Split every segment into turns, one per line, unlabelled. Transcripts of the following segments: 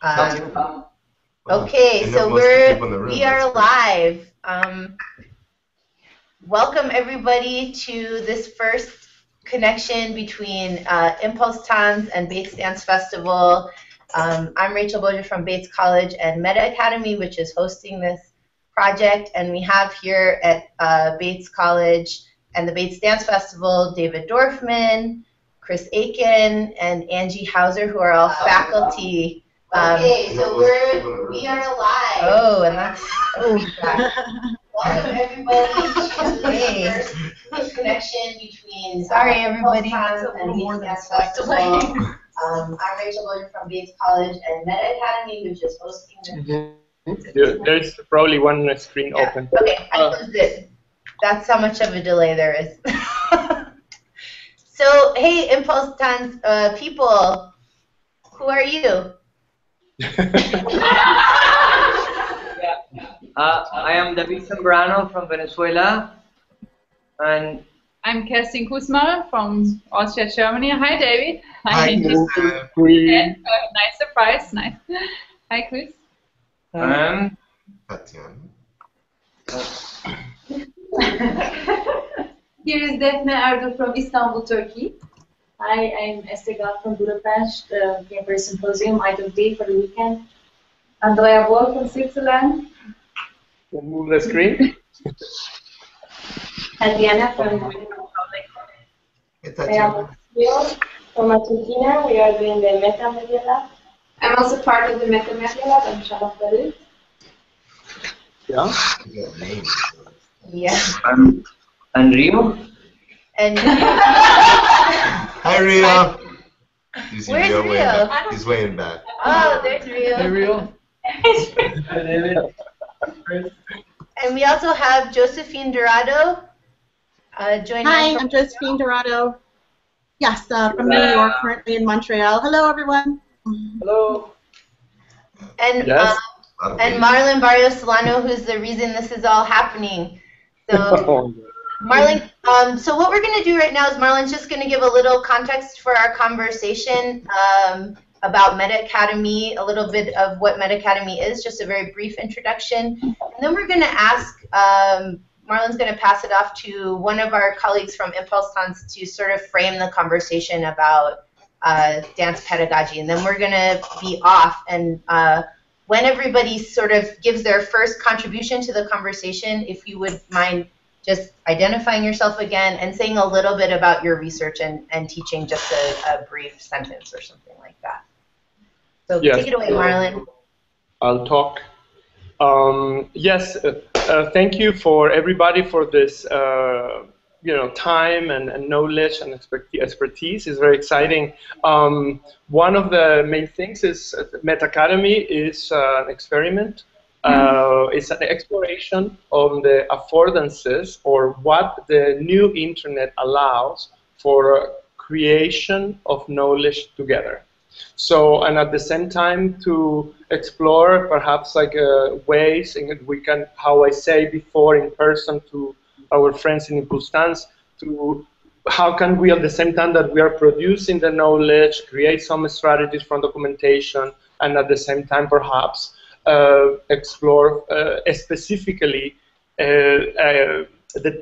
Okay, so we are live. Welcome everybody to this first connection between Impulztanz and Bates Dance Festival. I'm Rachel Boger from Bates College and Meta Academy, which is hosting this project, and we have here at Bates College and the Bates Dance Festival David Dorfman, Chris Aiken, and Angie Hauser, who are all faculty. Okay, so we are live. Oh, and that's feedback. Welcome everybody to this first connection between Impulztanz and Bates Dance Festival. I'm Rachel Boger from Bates College and Meta Academy, which is hosting this.
There's probably one screen open.
Okay, I closed it. That's how much of a delay there is. So, hey, Impulztanz people, who are you?
I am David Zambrano from Venezuela, and
I'm Kerstin Kussmaul from Austria, Germany. Hi, David.
Hi,
nice surprise. Nice. Hi, Chris.
Here is Defne Erdo from Istanbul, Turkey. Hi, I'm Estegal from Budapest, came for a symposium, Idol Day for the weekend. Andrea Boll from Switzerland.
We'll move the screen.
Adriana from the Dominican Republic. I am Rio from Argentina. We are doing the Meta Media Lab. I'm also part of the Meta Media Lab. I'm Chauchat.
Yeah.
Yeah.
And Rio.
And
Hi, Rio. You see
Where's
Rio?
Rio?
He's way in back.
Oh, there's Rio.
Hey, Rio.
And we also have Josephine Dorado joining us.
Hi, I'm Josephine Dorado. Yes, from New York, currently in Montreal. Hello, everyone.
Hello.
And
Yes.
and Marlon Barrios Solano, who's the reason this is all happening. So, Marlon, so what we're going to do right now is Marlon's just going to give a little context for our conversation about Meta Academy, a little bit of what Meta Academy is, just a very brief introduction. And then we're going to ask, Marlon's going to pass it off to one of our colleagues from Impulztanz to sort of frame the conversation about dance pedagogy. And then we're going to be off. And when everybody sort of gives their first contribution to the conversation, if you would mind just identifying yourself again and saying a little bit about your research and teaching, just a brief sentence or something like that. So
Yes.
take it away, Marlon.
I'll talk. Yes, thank you for everybody for this, time and knowledge and expertise. Is very exciting. One of the main things is Meta Academy is an experiment. It's an exploration of the affordances or what the new internet allows for creation of knowledge together. So, and at the same time to explore perhaps like ways in which we can, how I say before in person to our friends in Impulztanz, to how can we at the same time that we are producing the knowledge, create some strategies from documentation, and at the same time perhaps explore specifically the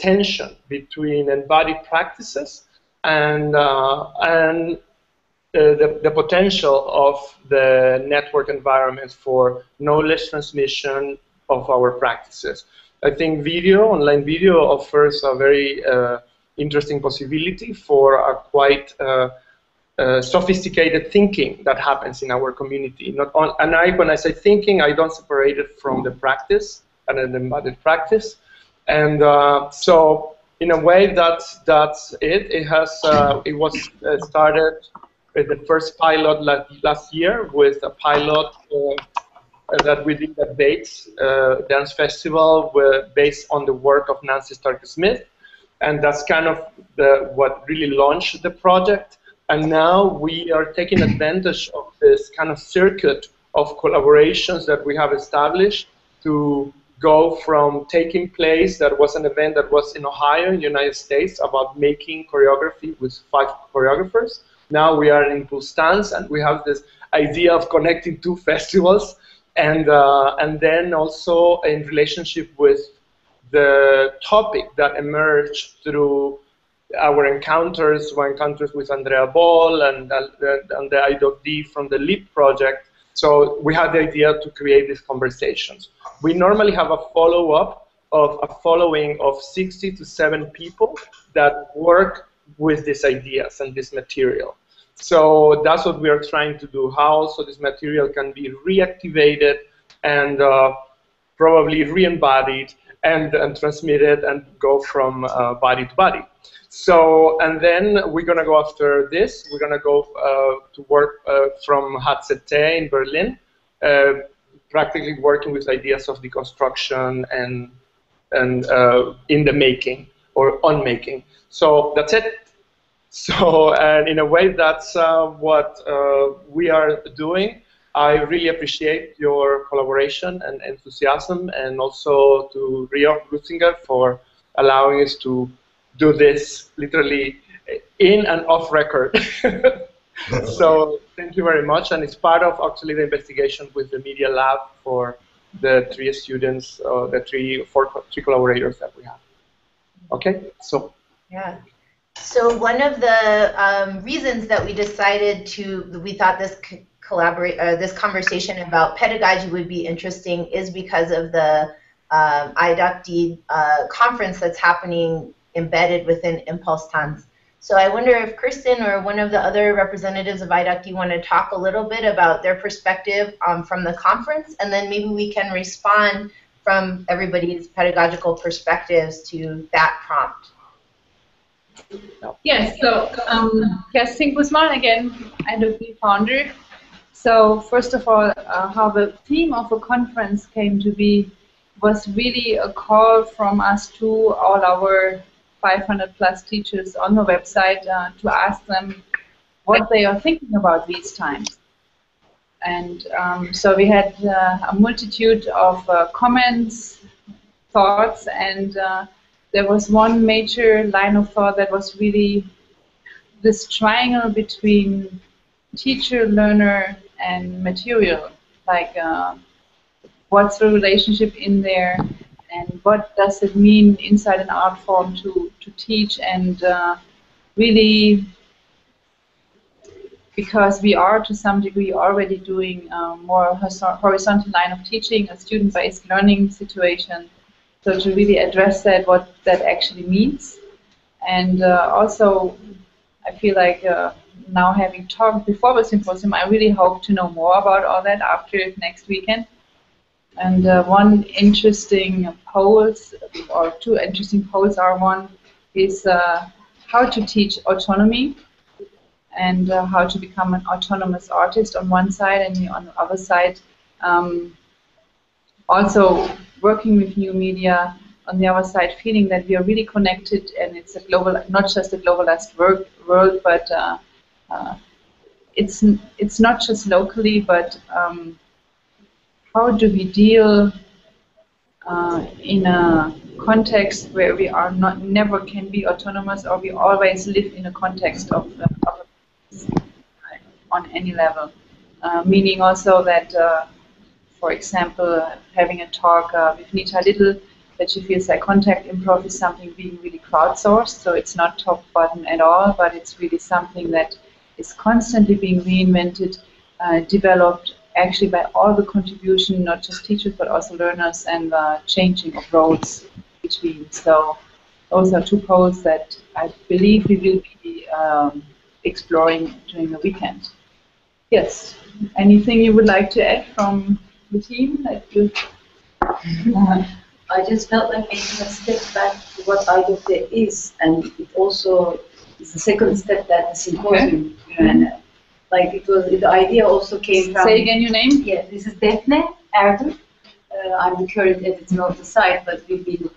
tension between embodied practices and the potential of the network environments for knowledge transmission of our practices. I think video, online video, offers a very interesting possibility for a quite sophisticated thinking that happens in our community. When I say thinking, I don't separate it from the practice and an embodied practice. And so, in a way, that's it. It was started with the first pilot last year with a pilot that we did at Bates Dance Festival, based on the work of Nancy Stark-Smith, and that's kind of what really launched the project. And now we are taking advantage of this kind of circuit of collaborations that we have established to go from taking place, that was an event that was in Ohio, in the United States, about making choreography with 5 choreographers. Now we are in Impulztanz, and we have this idea of connecting two festivals, and then also in relationship with the topic that emerged through our encounters with Andrea Boll and the IDOC from the LEAP project. So we had the idea to create these conversations. We normally have a follow-up of a following of 60 to 7 people that work with these ideas and this material. So that's what we are trying to do, how so this material can be reactivated and probably re-embodied and transmitted and go from body to body. So, and then we're going to go after this. We're going to go to work from HZT in Berlin, practically working with ideas of deconstruction and in the making or on making. So that's it. So, and in a way, that's what we are doing. I really appreciate your collaboration and enthusiasm, and also to Rio Rutzinger for allowing us to do this literally in and off record. So thank you very much, and it's part of actually the investigation with the Media Lab for the 3 students, the three collaborators that we have. Okay, so.
Yeah. So one of the reasons that we decided we thought this this conversation about pedagogy would be interesting is because of the IDOC conference that's happening embedded within Impulztanz. So I wonder if Kerstin or one of the other representatives of IDOC want to talk a little bit about their perspective from the conference, and then maybe we can respond from everybody's pedagogical perspectives to that prompt.
Yes, so Kerstin Kussmaul again, IDOC founder. So first of all, how the theme of the conference came to be was really a call from us to all our 500+ teachers on the website to ask them what they are thinking about these times. And so we had a multitude of comments, thoughts, and there was one major line of thought that was really this triangle between teacher, learner, and material. Like, what's the relationship in there, and what does it mean inside an art form to teach, and really, because we are to some degree already doing more horizontal line of teaching, a student-based learning situation, so to really address that, what that actually means. And also, I feel like now having talked before the symposium, I really hope to know more about all that after next weekend. And one interesting polls, or 2 interesting polls are, one is how to teach autonomy and how to become an autonomous artist on one side, and on the other side also working with new media, on the other side feeling that we are really connected, and it's a global, not just a globalized world, but it's not just locally, but how do we deal in a context where we are never can be autonomous, or we always live in a context of on any level, meaning also that, for example, having a talk with Nita Little, that she feels like contact improv is something being really crowdsourced, so it's not top bottom at all, but it's really something that is constantly being reinvented, developed actually by all the contribution, not just teachers but also learners, and changing of roles between. So those are 2 poles that I believe we will be exploring during the weekend. Yes, anything you would like to add from the team? That you
I just felt like making a step back to what IDOC is, and it also is the second step that the symposium,
okay.
And like it was, the idea also came from.
Say again your name?
Yeah, this is Defne Erdur. I'm the current editor of the site, but we've been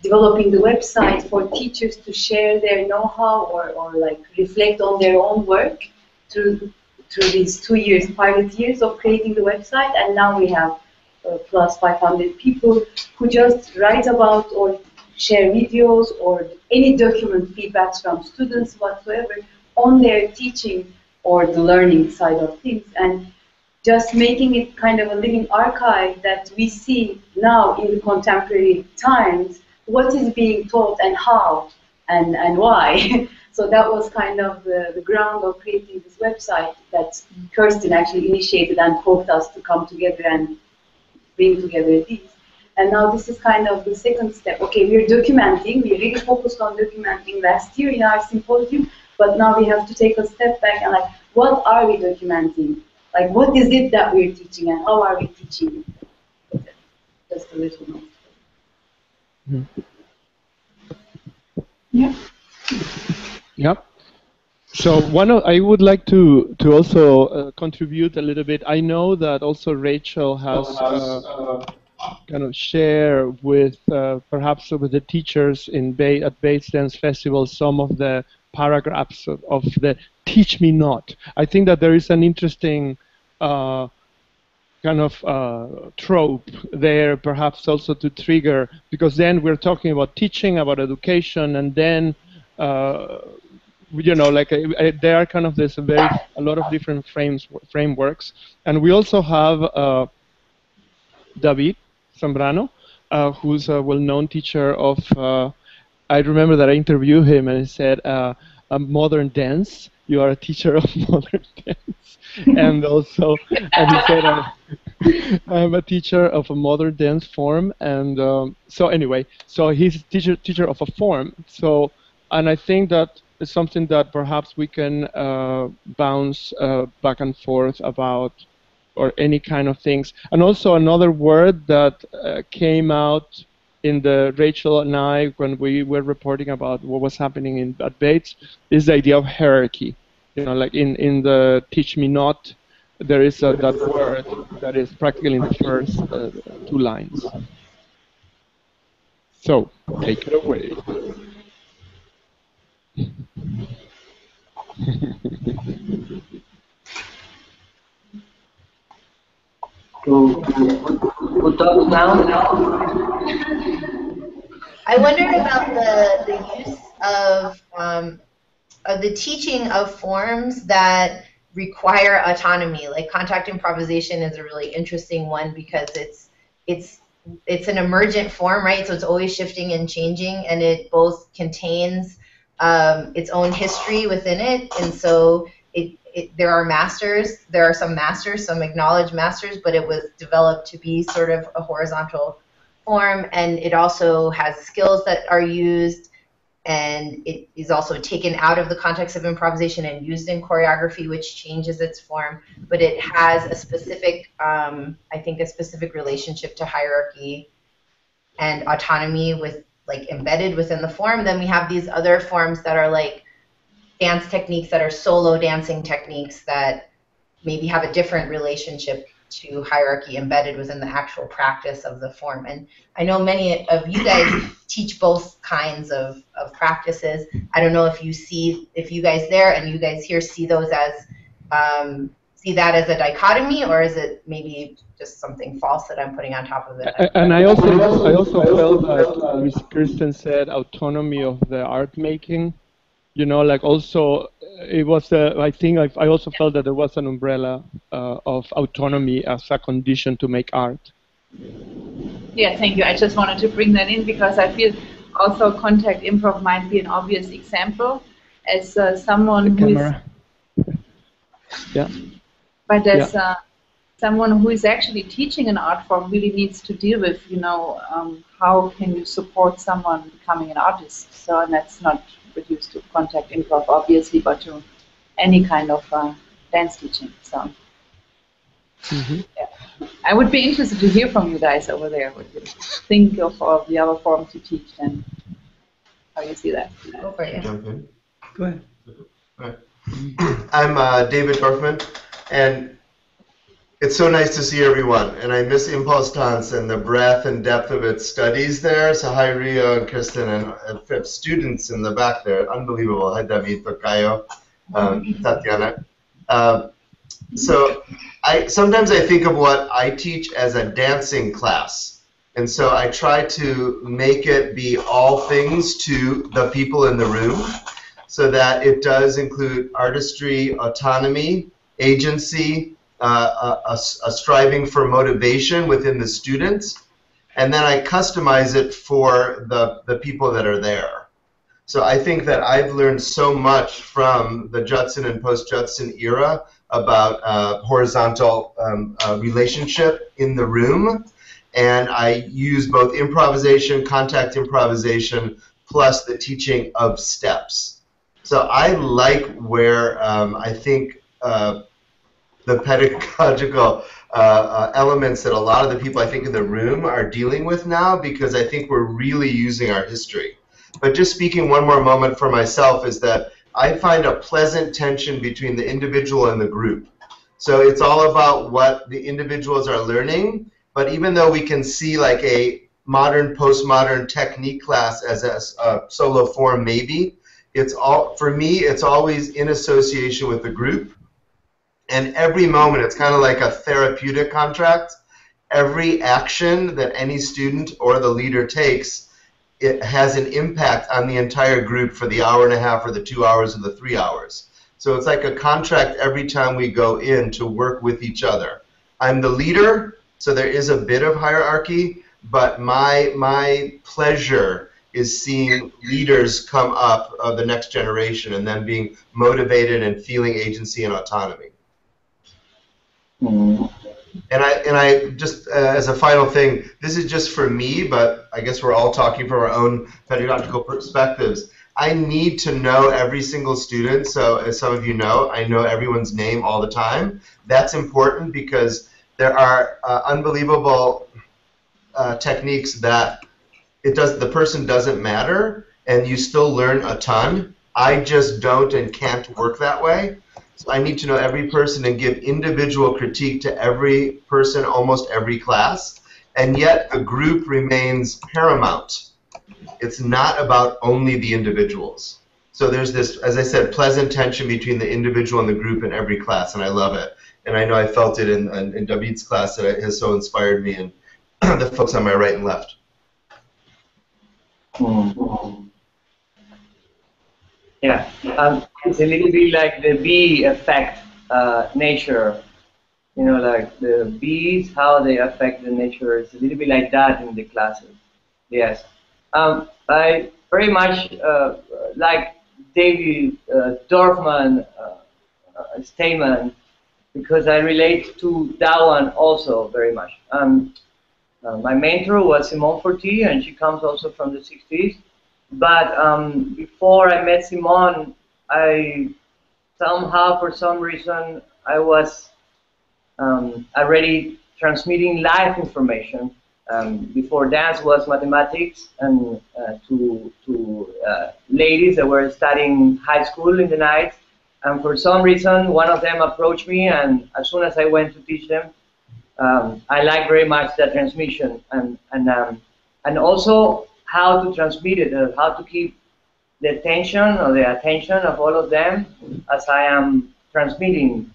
developing the website for teachers to share their know-how or like reflect on their own work through these 2 years, pilot years of creating the website, and now we have plus 500 people who just write about or share videos or any document feedbacks from students whatsoever on their teaching or the learning side of things. And just making it kind of a living archive that we see now in the contemporary times, what is being taught and how and why. So that was kind of the ground of creating this website that Kerstin actually initiated and helped us to come together and bring together these. And now this is kind of the second step. Okay, we're documenting. We really focused on documenting last year in our symposium, but now we have to take a step back and like, what are we documenting? Like, what is it that we're teaching and how are we teaching it? Just a little note.
Yeah.
Yep. So I would like to also contribute a little bit. I know that also Rachel has kind of share with perhaps with the teachers at Bates Dance Festival some of the paragraphs of the Teach Me Not. I think that there is an interesting kind of trope there, perhaps also to trigger, because then we're talking about teaching, about education, and then you know, like there are kind of a lot of different frameworks, and we also have David Zambrano, who's a well-known teacher of. I remember that I interviewed him, and he said, "Modern dance. You are a teacher of modern dance," and also, and he said, "I'm a teacher of a modern dance form." And so anyway, so he's a teacher of a form. So, and I think that it's something that perhaps we can bounce back and forth about, or any kind of things. And also another word that came out in the Rachel and I when we were reporting about what was happening at Bates is the idea of hierarchy. You know, like in the Teach Me Not, there is that word that is practically in the first 2 lines. So take it away.
Who talks now?
I wondered about the use of the teaching of forms that require autonomy. Like contact improvisation is a really interesting one because it's an emergent form, right? So it's always shifting and changing, and it both contains its own history within it, and so there are masters. There are some masters, some acknowledged masters, but it was developed to be sort of a horizontal form, and it also has skills that are used, and it is also taken out of the context of improvisation and used in choreography, which changes its form, but it has a specific, I think, a specific relationship to hierarchy and autonomy with, like, embedded within the form. Then we have these other forms that are like dance techniques that are solo dancing techniques that maybe have a different relationship to hierarchy embedded within the actual practice of the form. And I know many of you guys teach both kinds of practices. I don't know if you guys there and you guys here see those as, see that as a dichotomy, or is it maybe just something false that I'm putting on top of it?
And I also felt that Ms. Kerstin said autonomy of the art making. You know, like also it was I think I also felt that there was an umbrella of autonomy as a condition to make art.
Yeah, thank you. I just wanted to bring that in because I feel also contact improv might be an obvious example as someone who is.
Yeah.
But as someone who is actually teaching an art form really needs to deal with, you know, how can you support someone becoming an artist? So, and that's not reduced to contact improv, obviously, but to any kind of dance teaching. So, yeah. I would be interested to hear from you guys over there what you think of the other forms you teach and how you see that.
Go for it.
Jump in.
Go ahead.
All right. I'm David Dorfman, and it's so nice to see everyone. And I miss Impulztanz and the breadth and depth of its studies there. So hi, Rio and Kerstin and students in the back there. Unbelievable. Hi, David, Tocayo, Tatiana. So sometimes I think of what I teach as a dancing class. And so I try to make it be all things to the people in the room so that it does include artistry, autonomy, agency, a striving for motivation within the students, and then I customize it for the people that are there. So I think that I've learned so much from the Judson and post-Judson era about horizontal relationship in the room, and I use both improvisation, contact improvisation, plus the teaching of steps. So I like where I think the pedagogical elements that a lot of the people I think in the room are dealing with now, because I think we're really using our history. But just speaking one more moment for myself is that I find a pleasant tension between the individual and the group. So it's all about what the individuals are learning, but even though we can see like a modern, postmodern technique class as a solo form maybe, it's all, for me, it's always in association with the group. And every moment, it's kind of like a therapeutic contract. Every action that any student or the leader takes, it has an impact on the entire group for the hour and a half or the 2 hours or the 3 hours. So it's like a contract every time we go in to work with each other. I'm the leader, so there is a bit of hierarchy, but my pleasure is seeing leaders come up of the next generation and then being motivated and feeling agency and autonomy. And I just, as a final thing, this is just for me, but I guess we're all talking from our own pedagogical perspectives. I need to know every single student, so as some of you know, I know everyone's name all the time. That's important because there are unbelievable techniques that the person doesn't matter, and you still learn a ton. I just don't and can't work that way. So I need to know every person and give individual critique to every person, almost every class, and yet the group remains paramount. It's not about only the individuals. So there's this, as I said, pleasant tension between the individual and the group in every class, and I love it. And I know I felt it in David's class that it has so inspired me, and the folks on my right and left.
Yeah, it's a little bit like the bee effect, nature. You know, like the bees, how they affect the nature. It's a little bit like that in the classes. Yes. I very much like David Dorfman statement, because I relate to that one also very much. My mentor was Simone Forti, and she comes also from the 60s. But before I met Simone, I somehow, for some reason, I was already transmitting live information. Before dance was mathematics, and to ladies that were studying high school in the night. And for some reason, one of them approached me, and as soon as I went to teach them, I like very much that transmission, and also how to transmit it, how to keep the attention or the attention of all of them as I am transmitting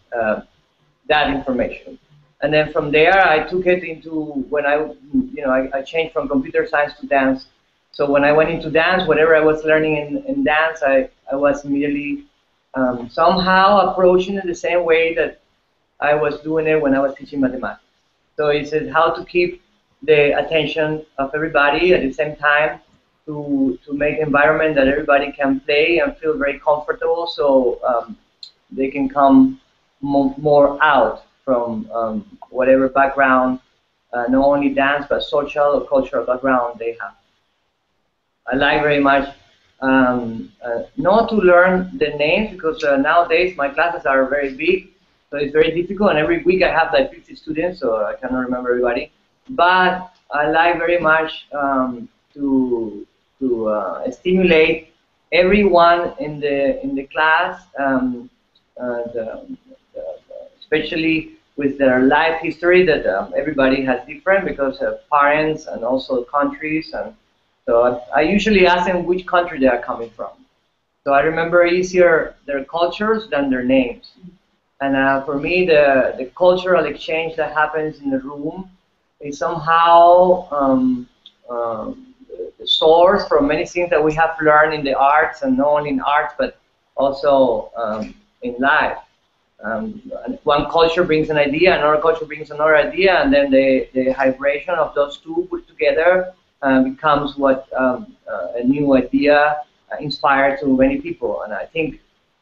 that information. And then from there, I took it into when I changed from computer science to dance. So when I went into dance, whatever I was learning in dance, I was immediately somehow approaching it the same way that I was doing it when I was teaching mathematics. So it says how to keep the attention of everybody at the same time to make an environment that everybody can play and feel very comfortable, so they can come more out from whatever background, not only dance, but social or cultural background they have. I like very much not to learn the names, because nowadays my classes are very big, so it's very difficult, and every week I have like 50 students, so I cannot remember everybody. But I like very much to stimulate everyone in the class, especially with their life history that everybody has different, because of parents and also countries, and so I usually ask them which country they are coming from. So I remember easier their cultures than their names. And for me, the cultural exchange that happens in the room is somehow the source from many things that we have learned in the arts, and not only in arts, but also in life. one culture brings an idea, another culture brings another idea, and then the vibration of those two put together becomes what a new idea inspired to many people. And I think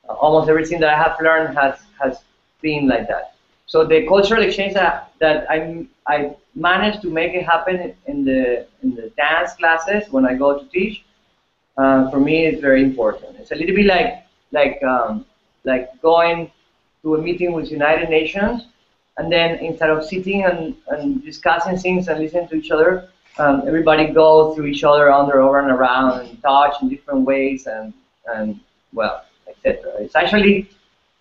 almost everything that I have learned has been like that. So the cultural exchange that I managed to make it happen in the dance classes when I go to teach, for me is very important. It's a little bit like going to a meeting with United Nations, and then instead of sitting and discussing things and listening to each other, everybody goes through each other over and around and touch in different ways and well, etc. It's actually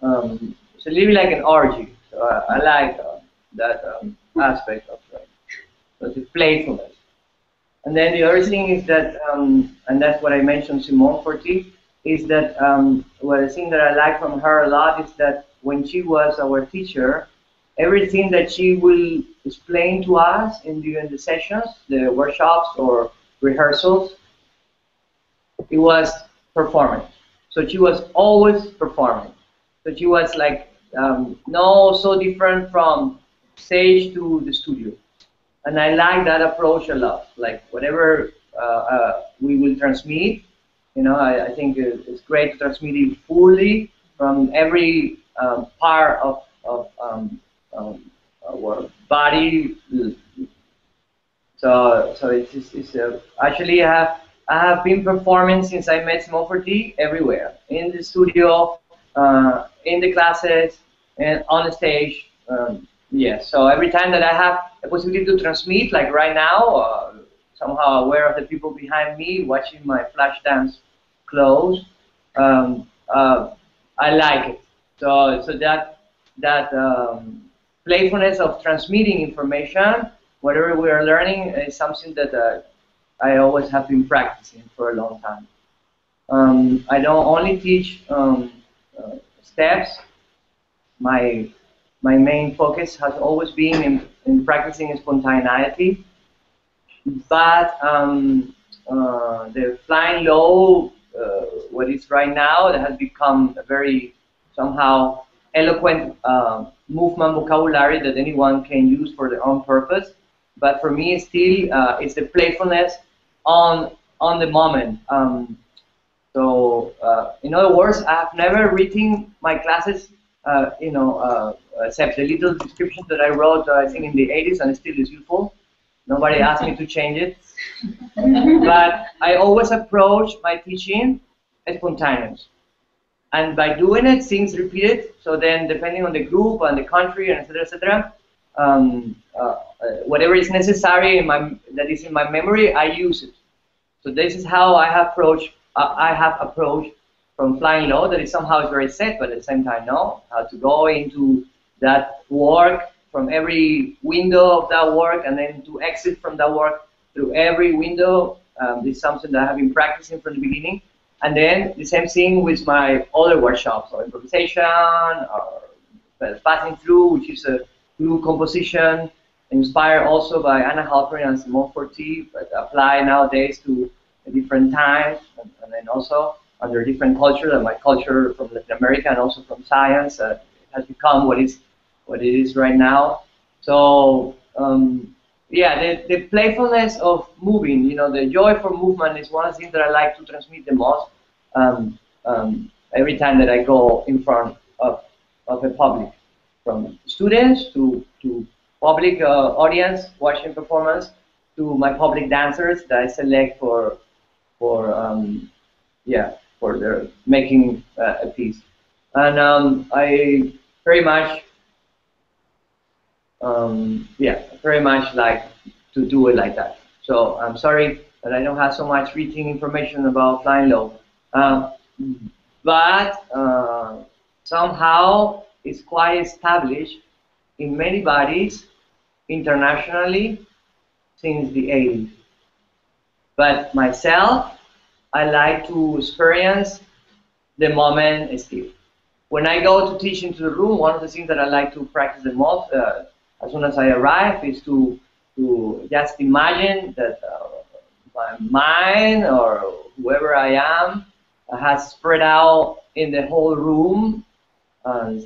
it's a little bit like an orgy. So I like that aspect of it. So the playfulness. And then the other thing is that, and that's what I mentioned, Simone Forti, is that what the thing that I like from her a lot is that when she was our teacher, everything that she will explain to us during the sessions, the workshops or rehearsals, it was performance. So she was always performing. So she was like, no, so different from stage to the studio. And I like that approach a lot. Like whatever we will transmit, I think it's great to transmit it fully from every part of our body. So it's actually I have been performing since I met Simone Forti everywhere, in the studio, in the classes, and on the stage. Yes, so every time that I have a possibility to transmit, like right now, somehow aware of the people behind me watching my flash dance close, I like it. So that playfulness of transmitting information, whatever we are learning, is something that I always have been practicing for a long time. I don't only teach steps. My main focus has always been in practicing spontaneity, but the flying low, what is right now, that has become a very somehow eloquent movement vocabulary that anyone can use for their own purpose. But for me, still, it's the playfulness on the moment. So, in other words, I have never written my classes, except the little description that I wrote, I think in the 80s, and it still is useful. Nobody asked me to change it. But I always approach my teaching spontaneous. And by doing it, things repeated. So then, depending on the group and the country, and etc., whatever is necessary that is in my memory, I use it. So this is how I have approached from flying low. That is somehow very set, but at the same time, no. How to go into that work from every window of that work, and then to exit from that work through every window. This is something that I have been practicing from the beginning. And then the same thing with my other workshops, or improvisation, or passing through, which is a through composition, inspired also by Anna Halperin and Simone Forti, but apply nowadays to different times, and then also under different cultures. And my culture from Latin America and also from science has become what it is right now. So yeah, the playfulness of moving, the joy for movement is one of the things that I like to transmit the most. Every time that I go in front of a public, from students to public audience watching performance, to my public dancers that I select for their making a piece. And I very much like to do it like that. So I'm sorry that I don't have so much reading information about flying low, but somehow it's quite established in many bodies internationally since the 80s. But myself, I like to experience the moment still. When I go to teach into the room, one of the things that I like to practice the most as soon as I arrive is to just imagine that my mind or whoever I am has spread out in the whole room,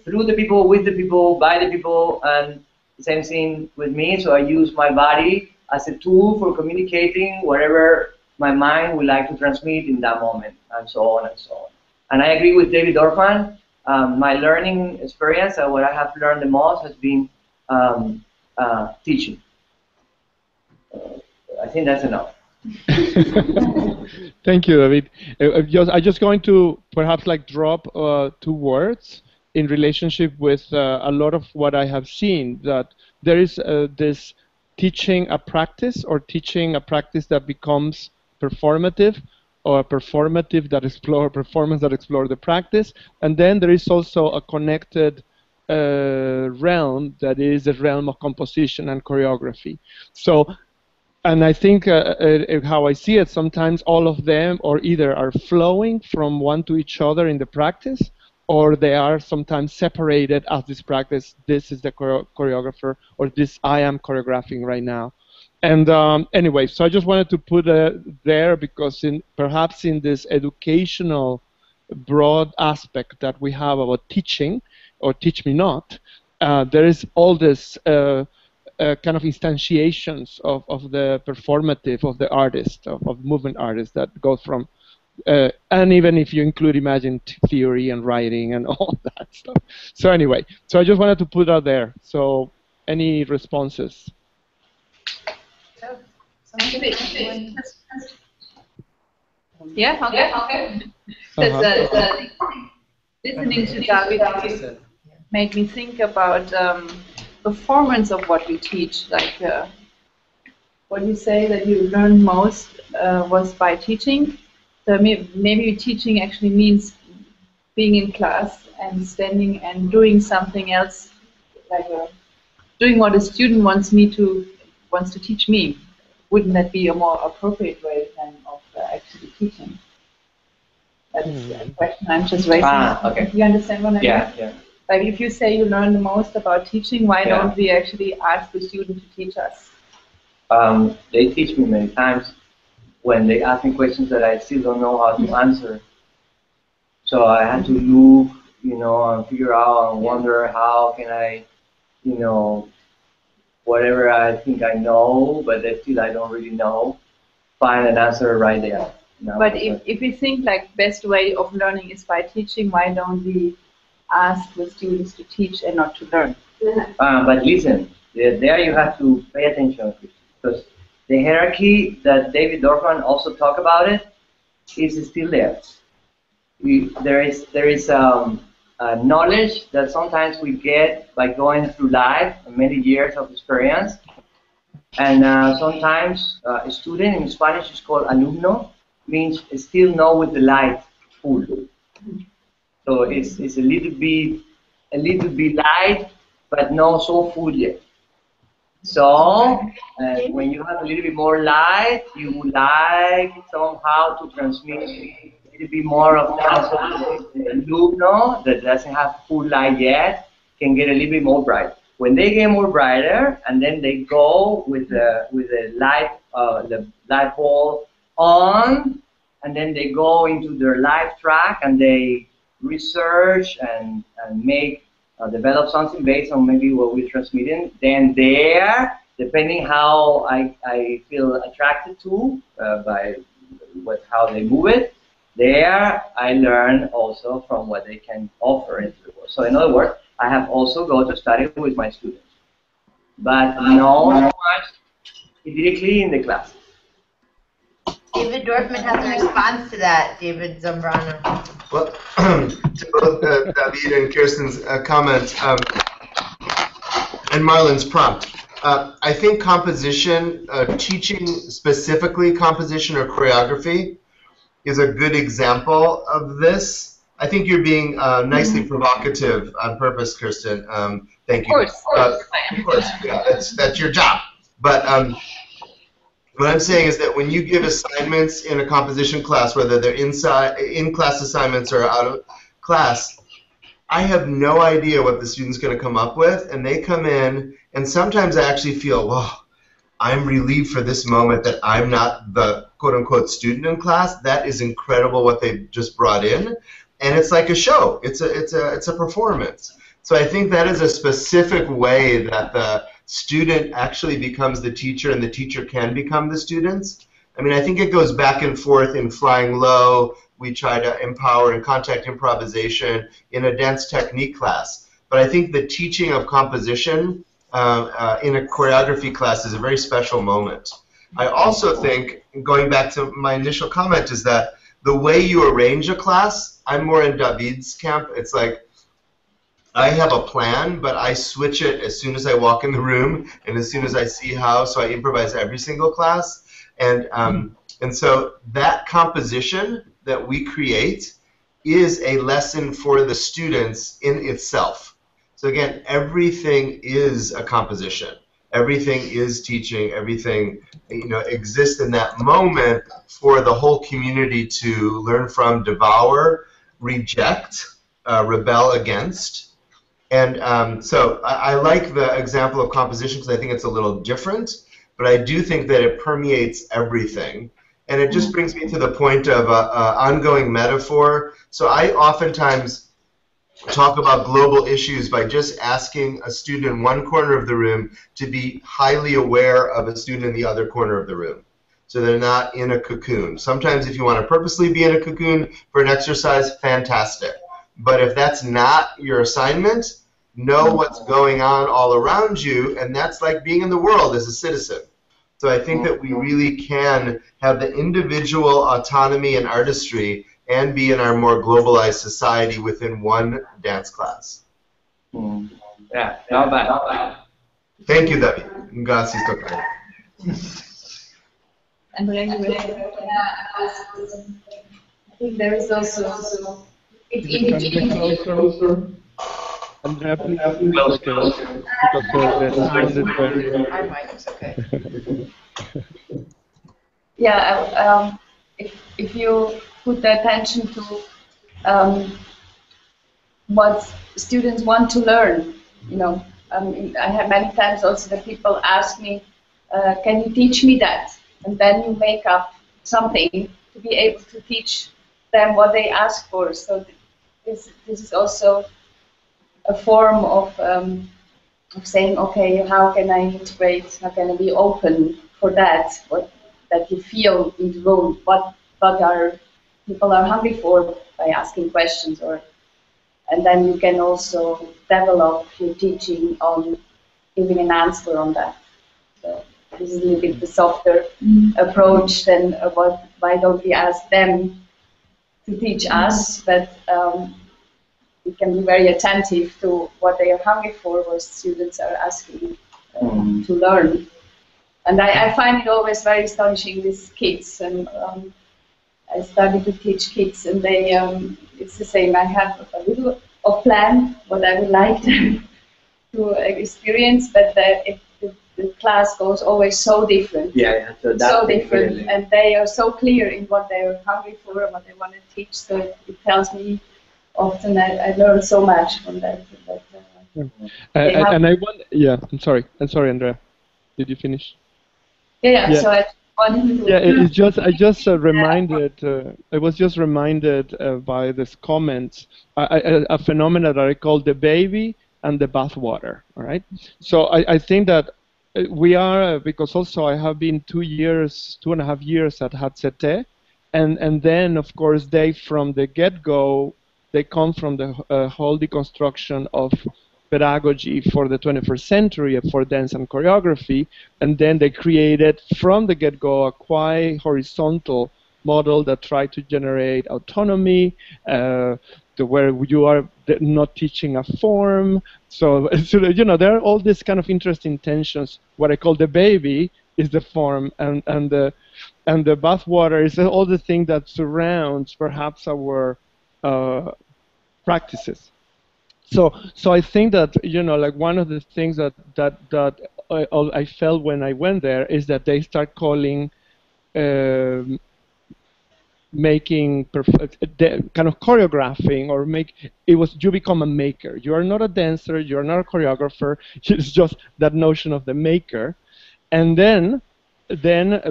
through the people, with the people, by the people, and the same thing with me. So I use my body as a tool for communicating whatever my mind would like to transmit in that moment, and so on and so on. And I agree with David Dorfman. My learning experience and what I have learned the most has been teaching. I think that's enough.
Thank you, David. I'm just going to perhaps like drop 2 words in relationship with a lot of what I have seen, that there is this teaching a practice, or teaching a practice that becomes performative, or a performative that explore performance that explore the practice, and then there is also a connected realm that is the realm of composition and choreography. So, and I think how I see it, sometimes all of them or either are flowing from one to each other in the practice, or they are sometimes separated as this practice. This is the choreographer, or this I am choreographing right now. And anyway, so I just wanted to put there, because perhaps in this educational broad aspect that we have about teaching, or teach me not, there is all this kind of instantiations of the performative of the artist, of movement artist, that goes from, and even if you include imagine theory and writing and all that stuff. So anyway, so I just wanted to put out there. So any responses?
Yeah, okay. Listening to David made me think about performance of what we teach. Like what you say that you learned most was by teaching. So maybe teaching actually means being in class and standing and doing something else, like doing what a student wants to teach me. Wouldn't that be a more appropriate way than of actually teaching? That's a question I'm just raising.
Okay.
You understand what I mean?
Yeah.
Like if you say you learn the most about teaching, why don't we actually ask the student to teach us?
They teach me many times when they ask me questions that I still don't know how to answer. So I had to look, and figure out and wonder how can I, whatever I think I know, but still I don't really know, find an answer right there.
But if we think like best way of learning is by teaching, why don't we ask the students to teach and not to learn?
But listen, there you have to pay attention, because the hierarchy that David Dorfman also talked about is still there. There is knowledge that sometimes we get by going through life and many years of experience, and sometimes a student in Spanish is called alumno, means still know with the light full. So it's a little bit light, but not so full yet. So when you have a little bit more light, you would like somehow to transmit a little bit more of that. So the alumno that doesn't have full light yet can get a little bit more bright. When they get more brighter, and then they go with the light bulb on, and then they go into their life track, and they research and make develop something based on maybe what we're transmitting. Then there, depending how I feel attracted to by how they move it, there I learn also from what they can offer into the world. So in other words, I have also go to study with my students, but not so much directly in the class.
David Dorfman has a response to that, David Zambrano.
Well, to both David and Kerstin's comments and Marlon's prompt, I think composition, teaching specifically composition or choreography, is a good example of this. I think you're being nicely provocative on purpose, Kerstin. Thank you.
Of course,
yeah, that's your job. But what I'm saying is that when you give assignments in a composition class, whether they're in-class assignments or out of class, I have no idea what the student's going to come up with, and they come in, and sometimes I actually feel, well, I'm relieved for this moment that I'm not the quote-unquote student in class. That is incredible what they just brought in. and it's like a show. It's a performance. So I think that is a specific way that the student actually becomes the teacher and the teacher can become the students. I mean, I think it goes back and forth in Flying Low. We try to empower and contact improvisation in a dance technique class. But I think the teaching of composition in a choreography class is a very special moment. I also think, going back to my initial comment, is that the way you arrange a class, I'm more in David's camp. It's like, I have a plan, but I switch it as soon as I walk in the room and as soon as I see how, so I improvise every single class. And so that composition that we create is a lesson for the students in itself. So again, everything is a composition. Everything is teaching. Everything, exists in that moment for the whole community to learn from, devour, reject, rebel against. And so I like the example of composition because I think it's a little different, but I do think that it permeates everything. And it just brings me to the point of ongoing metaphor. So I oftentimes talk about global issues by just asking a student in one corner of the room to be highly aware of a student in the other corner of the room. So they're not in a cocoon. Sometimes if you want to purposely be in a cocoon for an exercise, fantastic. But if that's not your assignment, know what's going on all around you, and that's like being in the world as a citizen. So I think that we really can have the individual autonomy and artistry and be in our more globalized society within one dance class.
Yeah, not bad, not bad.
Thank you, David. Grazie, Stockholm.
Andrea, you were I think there is also
Andrea, please closer. Because the sound is very...
Our mic is okay.
Yeah, if you put the attention to what students want to learn, I have many times also that people ask me, can you teach me that? And then you make up something to be able to teach them what they ask for. So this is also a form of saying, okay, how can I integrate? How can I be open for that? That you feel in the room? What people are hungry for by asking questions, and then you can also develop your teaching on giving an answer on that. So this is a little bit the softer approach than why don't we ask them to teach us, but we can be very attentive to what they are hungry for, what students are asking to learn. And I find it always very astonishing with kids, and I started to teach kids, and they it's the same. I have a little of plan what I would like them to experience, but the class goes always so different.
Yeah,
so different, really. And they are so clear in what they are hungry for and what they want to teach. So it tells me often I learn so much from that.
And I want, I'm sorry, Andrea. Did you finish?
Yeah. So I wanted to.
Yeah, it's just I was just reminded by this comment, a phenomenon that I call the baby and the bathwater. All right. So I think that we are, because also I have been 2.5 years at HCT, and then of course they from the get-go they come from the whole deconstruction of pedagogy for the 21st century for dance and choreography, and then they created from the get-go a quite horizontal model that tried to generate autonomy, where you are not teaching a form. So there are all these kind of interesting tensions. What I call the baby is the form, and the bathwater is all the thing that surrounds perhaps our practices. So I think that like one of the things that I felt when I went there is that they start calling making kind of choreographing, or you become a maker. You are not a dancer, you are not a choreographer. It's just that notion of the maker. And then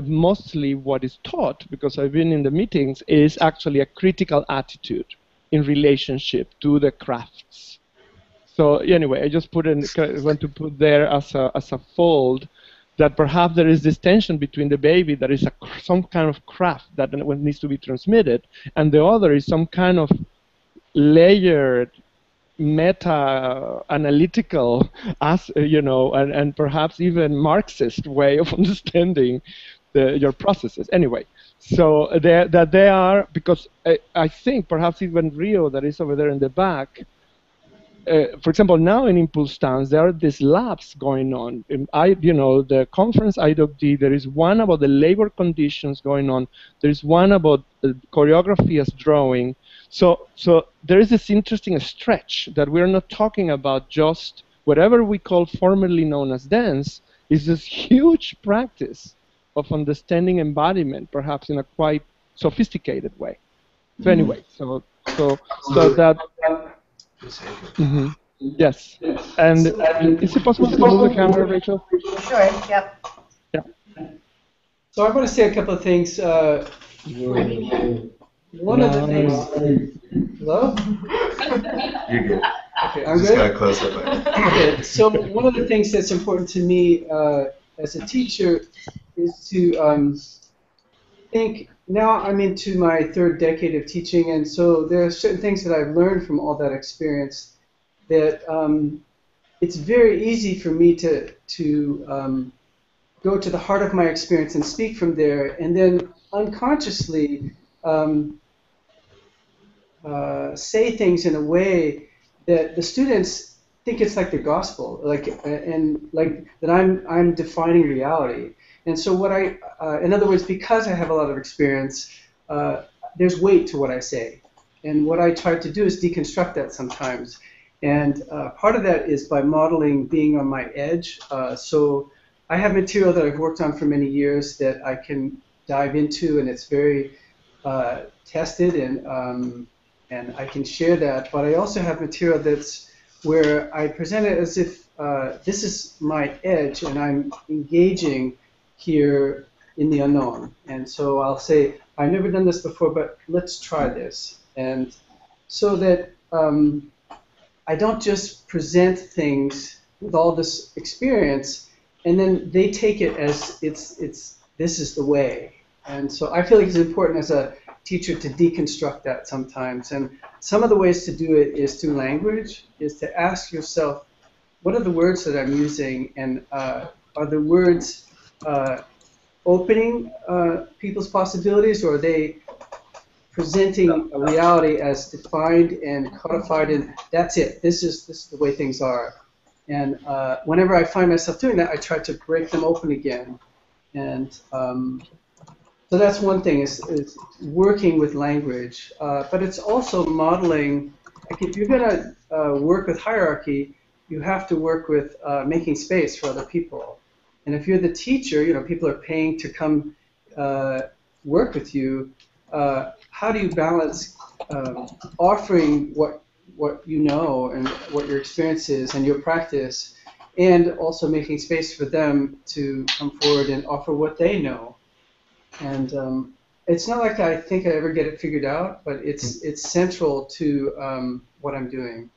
mostly what is taught, because I've been in the meetings, is actually a critical attitude. in relationship to the crafts. So anyway, I just want to put there as a fold that perhaps there is this tension between the baby that is some kind of craft that needs to be transmitted, and the other is some kind of layered, meta-analytical, and perhaps even Marxist way of understanding your processes. Anyway, so that they are, because I think perhaps even Rio, that is over there in the back, for example, now in Impulztanz, there are these labs going on. The conference IDOC, there is one about the labor conditions going on. There is one about choreography as drawing. So there is this interesting stretch that we're not talking about just whatever we call formerly known as dance, is this huge practice of understanding embodiment, perhaps in a quite sophisticated way. So anyway, so that. Mm-hmm. Yes. And is it possible to move the camera, Rachel?
Sure, yep.
Yeah.
So I want to say a couple of things. One of the things... Hello?
You're good.
Okay, I'm
just
good?
got close up.
Okay, so one of the things that's important to me as a teacher is to think... Now I'm into my third decade of teaching, and so there are certain things that I've learned from all that experience that it's very easy for me to go to the heart of my experience and speak from there, and then unconsciously say things in a way that the students think it's like the gospel, and that I'm defining reality. And so in other words, because I have a lot of experience, there's weight to what I say. And what I try to do is deconstruct that sometimes. And part of that is by modeling being on my edge. So I have material that I've worked on for many years that I can dive into, and it's very tested, and I can share that. But I also have material that's where I present it as if this is my edge, and I'm engaging here in the unknown. And so I'll say, I've never done this before, but let's try this. And so that I don't just present things with all this experience, and then they take it as this is the way. And so I feel like it's important as a teacher to deconstruct that sometimes. And some of the ways to do it is through language, is to ask yourself, what are the words that I'm using, and are the words opening people's possibilities, or are they presenting a reality as defined and codified, and that's it. This is the way things are. And whenever I find myself doing that, I try to break them open again. And so that's one thing, is working with language. But it's also modeling. Like if you're going to work with hierarchy, you have to work with making space for other people. And if you're the teacher, people are paying to come work with you. How do you balance offering what you know and what your experience is and your practice, and also making space for them to come forward and offer what they know? And it's not like I think I ever get it figured out, but it's central to what I'm doing.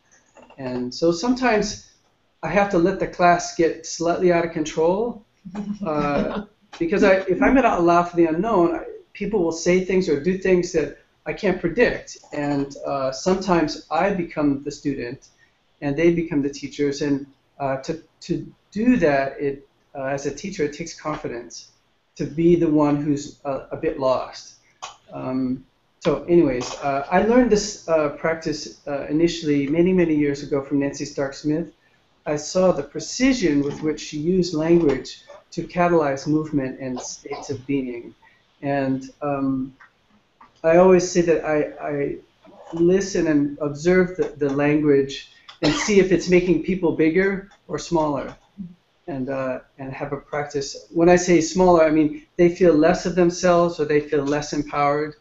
And so sometimes I have to let the class get slightly out of control, because if I'm going to allow for the unknown, people will say things or do things that I can't predict. And sometimes I become the student, and they become the teachers. And to do that, as a teacher, it takes confidence to be the one who's a bit lost. So anyways, I learned this practice initially many years ago from Nancy Stark-Smith. I saw the precision with which she used language to catalyze movement and states of being. And I always say that I listen and observe the language and see if it's making people bigger or smaller, and have a practice. When I say smaller, I mean they feel less of themselves, or they feel less empowered,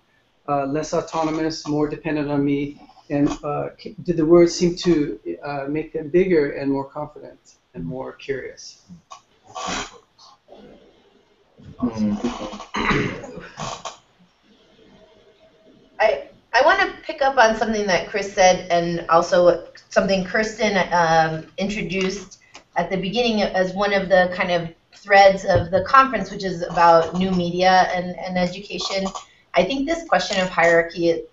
less autonomous, more dependent on me. And did the words seem to make them bigger and more confident and more curious?
I want to pick up on something that Chris said, and also something Kerstin introduced at the beginning as one of the kind of threads of the conference, which is about new media and education. I think this question of hierarchy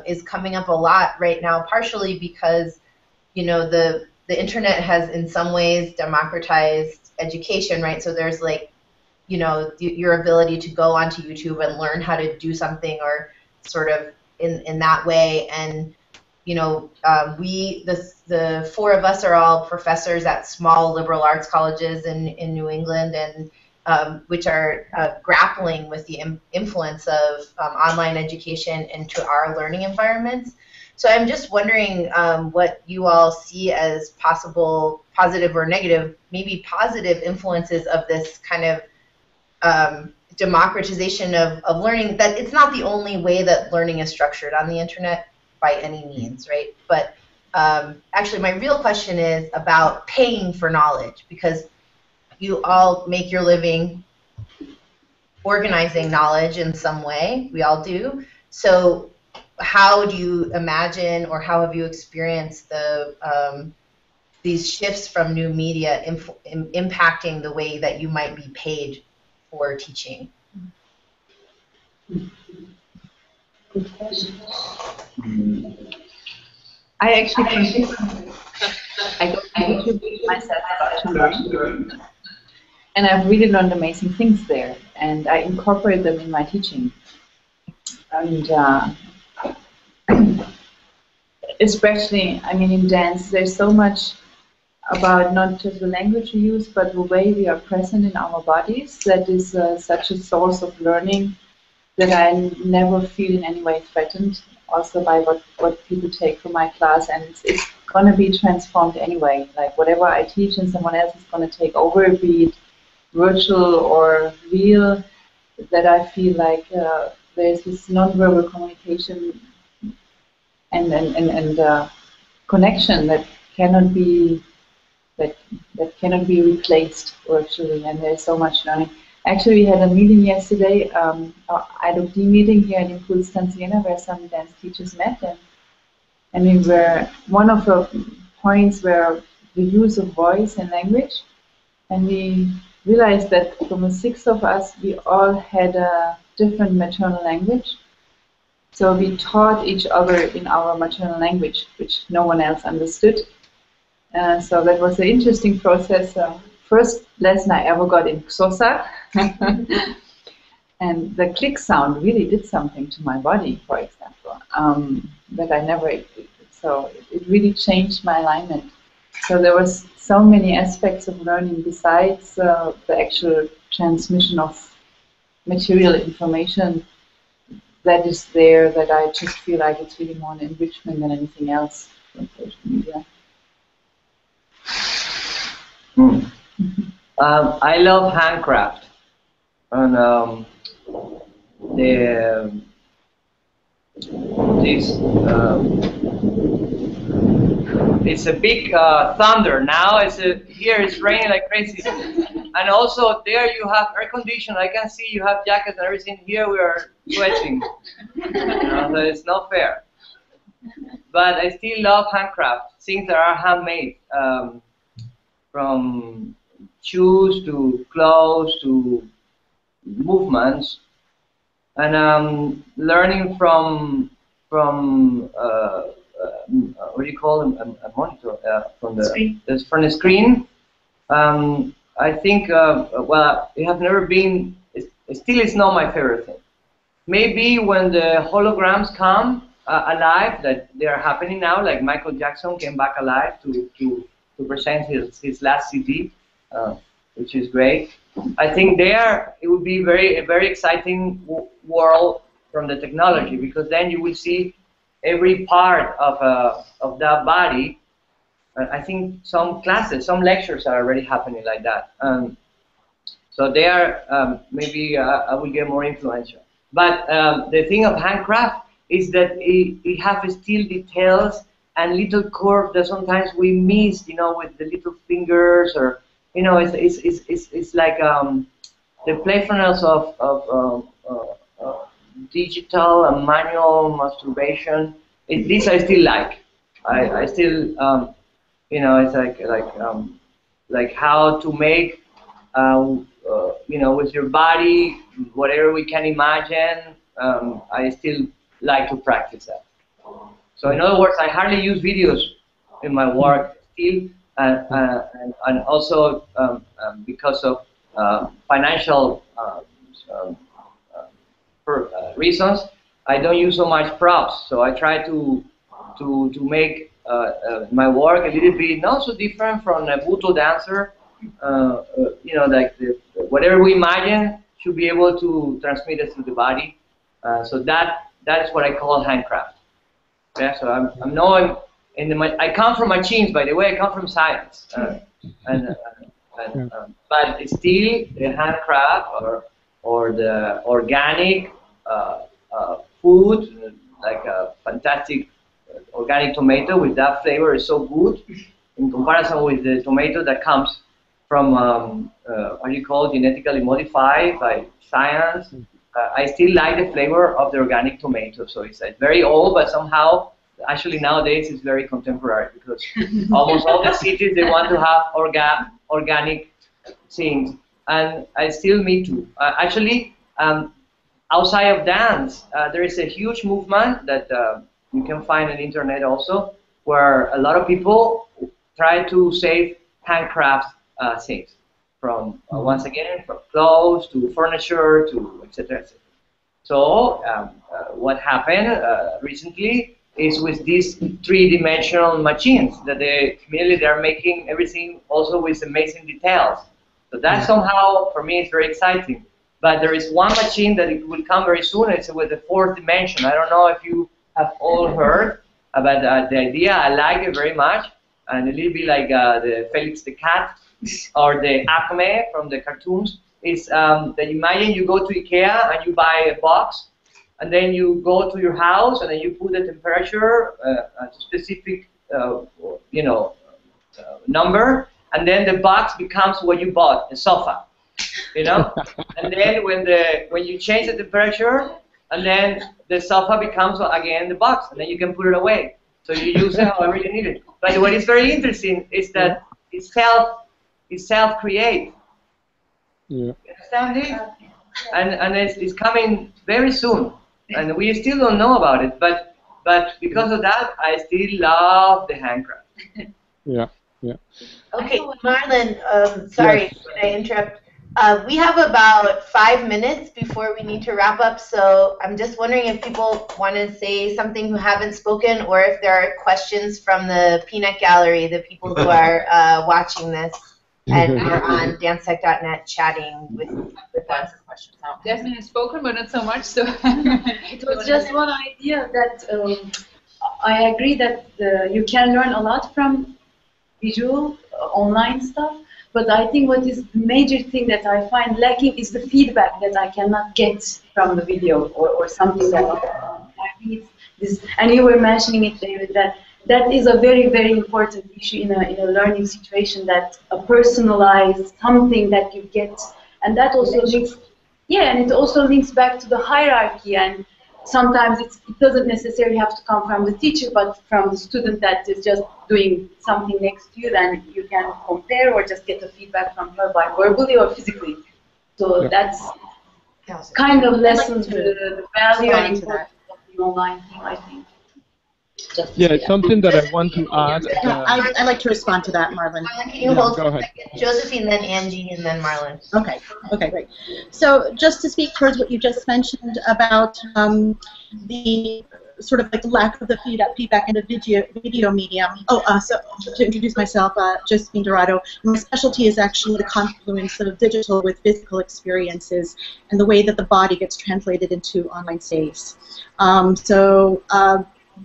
is coming up a lot right now, partially because, you know, the internet has in some ways democratized education, right? So there's like, you know, your ability to go onto YouTube and learn how to do something, or sort of in that way. And, you know, the four of us are all professors at small liberal arts colleges in New England, and which are grappling with the influence of online education into our learning environments. So I'm just wondering what you all see as possible positive or negative, maybe positive influences of this kind of democratization of learning. That it's not the only way that learning is structured on the internet by any means, right? But actually my real question is about paying for knowledge, because you all make your living organizing knowledge in some way. We all do. So how do you imagine, or how have you experienced these shifts from new media impacting the way that you might be paid for teaching?
Good question. I actually think I go to YouTube myself to learn, and I've really learned amazing things there, and I incorporate them in my teaching. And especially, I mean, in dance, there's so much about not just the language we use, but the way we are present in our bodies that is such a source of learning that I never feel in any way threatened, also by what people take from my class, and it's going to be transformed anyway. Like whatever I teach and someone else is going to take over, be it virtual or real, that I feel like there's this non-verbal communication and connection that cannot be replaced virtually, and there's so much learning. Actually, we had a meeting yesterday, our IDOD meeting here in Impulztanz, where some dance teachers met, and we were, one of the points were the use of voice and language, and we realized that from the 6 of us, we all had a different maternal language. So we taught each other in our maternal language, which no one else understood. So that was an interesting process. First lesson I ever got in Chauchat, and the click sound really did something to my body, for example, that I never. So it really changed my alignment. So there was so many aspects of learning besides the actual transmission of material information that is there, that I just feel like it's really more an enrichment than anything else from social media.
I love handcraft, and it's a big thunder now. Here it's raining like crazy, and also there you have air conditioning. I can see you have jackets and everything. Here we are sweating, so it's not fair. But I still love handcraft, things that are handmade, from shoes to clothes to movements, and learning from what do you call them, a monitor, from the screen. I think well, it has never been. It still is not my favorite thing. Maybe when the holograms come alive, that they are happening now, like Michael Jackson came back alive to present his last CD, which is great. I think there it would be a very exciting world from the technology, because then you will see every part of that body. I think some classes, some lectures are already happening like that. So there, maybe I will get more influential. But the thing of handcraft is that it has still details and little curves that sometimes we miss, with the little fingers, or it's like the playfulness of digital and manual masturbation This I still like. I still, you know, it's like how to make, you know, with your body, whatever we can imagine. I still like to practice that. So in other words, I hardly use videos in my work still, and also because of financial reasons, I don't use so much props. So I try to make my work a little bit not so different from a Buto dancer. You know, like whatever we imagine should be able to transmit it to the body. So that is what I call handcraft. Yeah. So I'm knowing I come from machines, by the way. I come from science, but it's still the handcraft or the organic food, like a fantastic organic tomato with that flavor is so good in comparison with the tomato that comes from what you call genetically modified by science. I still like the flavor of the organic tomato. So it's very old, but somehow, actually nowadays it's very contemporary because almost all the cities, they want to have organic things. And I still, me too. Actually, outside of dance, there is a huge movement that you can find on the internet also, where a lot of people try to save handcraft things. From once again, from clothes to furniture to etc. etc. So what happened recently is with these three-dimensional machines that they are making everything also with amazing details. So that somehow for me is very exciting. But there is one machine that it will come very soon. It's with the fourth dimension. I don't know if you have all heard about the idea. I like it very much, and a little bit like the Felix the Cat. Or the Acme from the cartoons is that imagine you go to IKEA and you buy a box, and then you go to your house and then you put the temperature at a specific you know number, and then the box becomes what you bought, a sofa, you know. And then when you change the temperature, and then the sofa becomes again the box, and then you can put it away. So you use it however you need it. But what is very interesting is that it's self-create. Yeah. You understand it? And it's coming very soon, and we still don't know about it. But because of that, I still love the handcraft.
Yeah, yeah.
Okay, Marlon. Sorry, yes. Can I interrupt? We have about 5 minutes before we need to wrap up, so I'm just wondering if people want to say something who haven't spoken, or if there are questions from the Peanut Gallery, the people who are watching this and are on danceTech.net chatting with us.
Definitely spoken, but not so much. So
it was just one idea that I agree that you can learn a lot from visual online stuff. But I think what is the major thing that I find lacking is the feedback that I cannot get from the video or something that I think it's this. And you were mentioning it, David, that is a very, very important issue in a learning situation, that a personalized something that you get, and that also links, and it also links back to the hierarchy. And sometimes it doesn't necessarily have to come from the teacher, but from the student that is just doing something next to you. Then you can compare or just get the feedback from her by verbally or physically. So that's kind of lessons the value and importance of the online thing, I think.
Yeah, something that I want to add.
I'd like to respond to that, Marlon.
Marlon, can you hold for a second? Josephine, then Angie, and then Marlon.
Okay, great. So just to speak towards what you just mentioned about the sort of like lack of the feedback in the video medium. So to introduce myself, Josephine Dorado. My specialty is actually the confluence of digital with physical experiences and the way that the body gets translated into online space.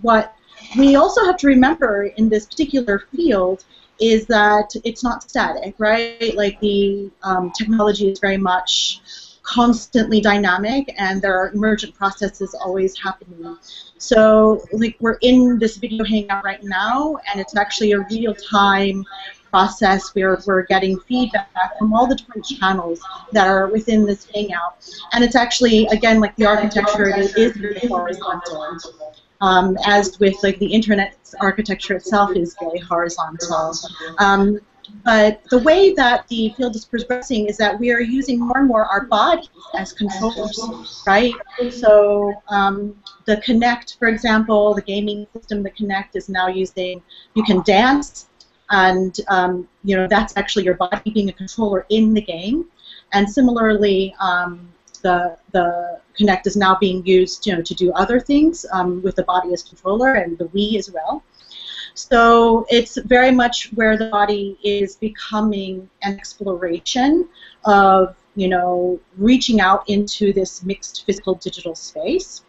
What we also have to remember in this particular field is that it's not static, right? Like the technology is very much constantly dynamic, and there are emergent processes always happening. So, like, we're in this video hangout right now, and it's actually a real-time process where we're getting feedback from all the different channels that are within this hangout. And it's actually, again, like the architecture, it is very horizontal. as with like the internet's architecture itself is very horizontal. But the way that the field is progressing is that we are using more and more our bodies as controllers, right? So the Kinect, for example, the gaming system, the Kinect is now using, you can dance, and you know, that's actually your body being a controller in the game. And similarly, the Kinect is now being used, you know, to do other things with the body as controller, and the Wii as well. So it's very much where the body is becoming an exploration of, you know, reaching out into this mixed physical digital space.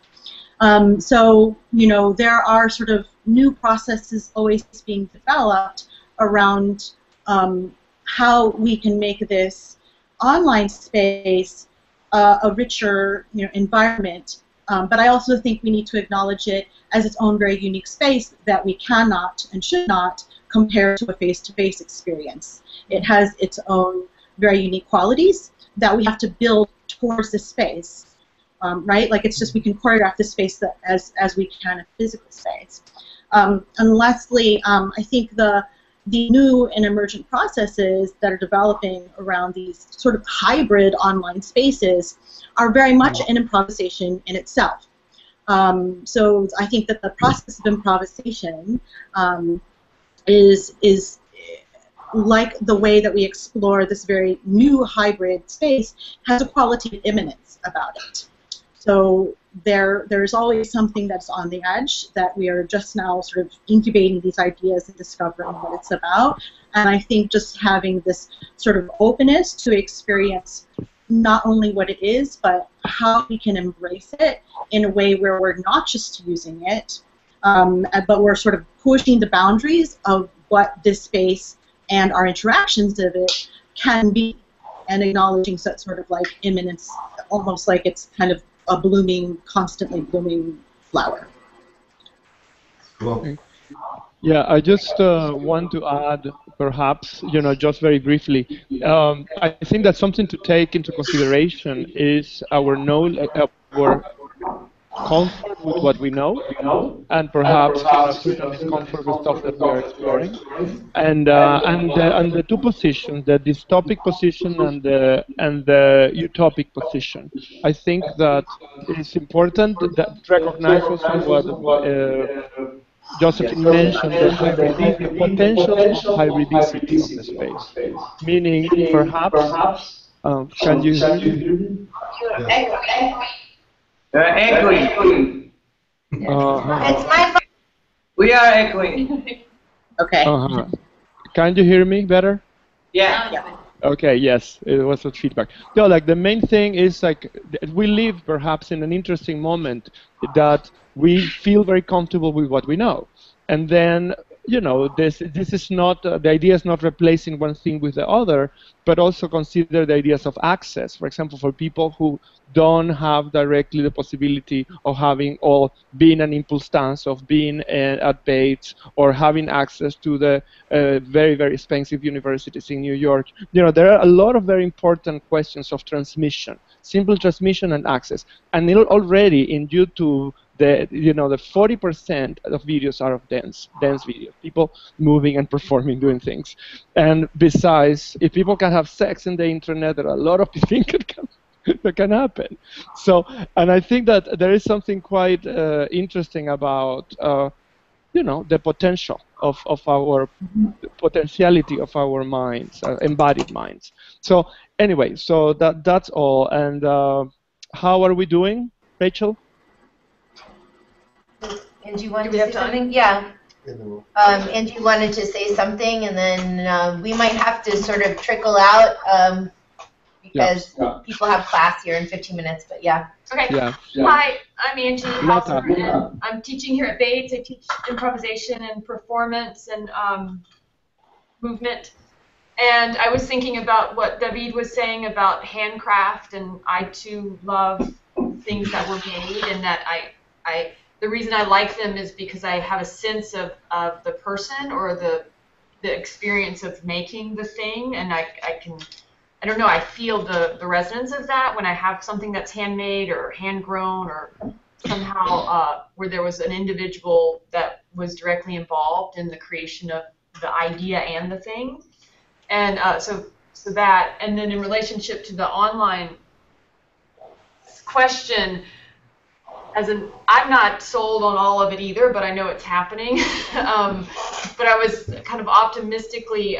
So, you know, there are sort of new processes always being developed around how we can make this online space a richer, you know, environment. But I also think we need to acknowledge it as its own very unique space that we cannot and should not compare to a face-to-face experience. It has its own very unique qualities that we have to build towards this space, right? Like, it's just we can choreograph this space as we can a physical space. And lastly, I think the new and emergent processes that are developing around these sort of hybrid online spaces are very much an improvisation in itself. So I think that the process of improvisation is like the way that we explore this very new hybrid space has a quality of imminence about it. So there's always something that's on the edge that we are just now sort of incubating these ideas and discovering what it's about. And I think just having this sort of openness to experience not only what it is, but how we can embrace it in a way where we're not just using it, but we're sort of pushing the boundaries of what this space and our interactions of it can be, and acknowledging such sort of like imminence, almost like it's kind of a blooming, constantly blooming flower.
Cool.
Yeah, I just want to add, perhaps, you know, just very briefly, I think that something to take into consideration is our comfort with what we know, and perhaps a certain discomfort with stuff that we are exploring, and the two positions, the dystopic position and the utopic position. I think that it's important that recognize also what Josephine mentioned, the potential hybridicity of the space, meaning perhaps, can you hear me?
Echoing.
It's my fault.
We are echoing.
Okay.
Can you hear me better?
Yeah.
Okay, yes, it was a feedback. No, like the main thing is like we live perhaps in an interesting moment that we feel very comfortable with what we know, and then, you know, this is not the idea is not replacing one thing with the other, but also consider the ideas of access. For example, for people who don't have directly the possibility of having or being an Impulztanz, of being at Bates, or having access to the very, very expensive universities in New York. You know, there are a lot of very important questions of transmission, simple transmission and access. And already in YouTube, the 40% of videos are of dance videos, people moving and performing, doing things. And besides, if people can have sex in the internet, there are a lot of things that can happen. So, and I think that there is something quite interesting about the potential of our potentiality of our minds, embodied minds. So anyway, so that's all. And how are we doing, Rachel?
Angie wanted to say something? Yeah. Angie wanted to say something, and then we might have to sort of trickle out because people have class here in 15 minutes, but yeah.
Okay.
Yeah.
Hi, I'm Angie Hauser, and I'm teaching here at Bates. I teach improvisation and performance and movement. And I was thinking about what David was saying about handcraft, and I too love things that were made, and that the reason I like them is because I have a sense of the person or the experience of making the thing, and I feel the resonance of that when I have something that's handmade or hand grown or somehow where there was an individual that was directly involved in the creation of the idea and the thing. And so that, and then in relationship to the online question, I'm not sold on all of it either, but I know it's happening. But I was kind of optimistically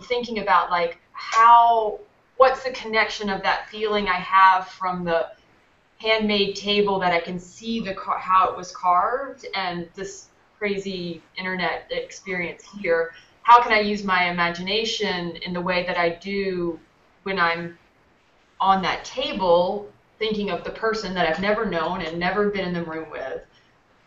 thinking about like what's the connection of that feeling I have from the handmade table that I can see how it was carved, and this crazy internet experience here. How can I use my imagination in the way that I do when I'm on that table, thinking of the person that I've never known and never been in the room with,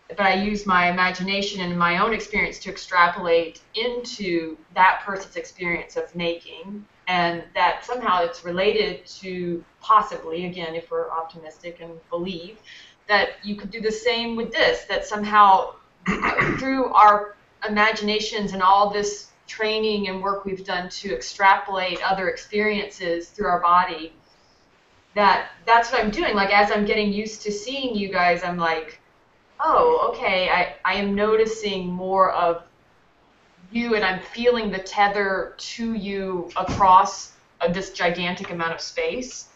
but I use my imagination and my own experience to extrapolate into that person's experience of making, and that somehow it's related to, possibly, again, if we're optimistic and believe, that you could do the same with this, that somehow through our imaginations and all this training and work we've done to extrapolate other experiences through our body, that's what I'm doing. Like, as I'm getting used to seeing you guys, I'm like, oh, okay, I am noticing more of you, and I'm feeling the tether to you across this gigantic amount of space.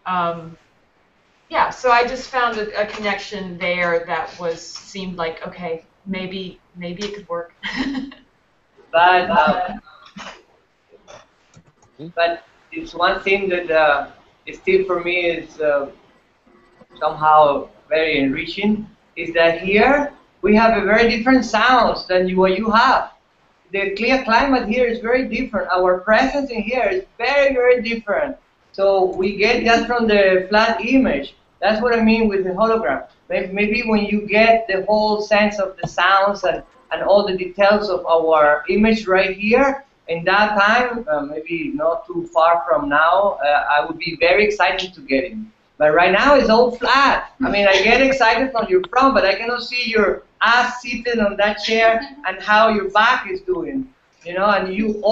Yeah, so I just found a connection there that seemed like, okay, maybe it could work.
But it's one thing that still for me is somehow very enriching, is that here we have a very different sounds than what you have. The clear climate here is very different. Our presence in here is very, very different. So we get just from the flat image. That's what I mean with the hologram. Maybe when you get the whole sense of the sounds and all the details of our image right here, in that time, maybe not too far from now, I would be very excited to get in. But right now it's all flat. I mean, I get excited from your front, but I cannot see your ass sitting on that chair and how your back is doing, you know. And you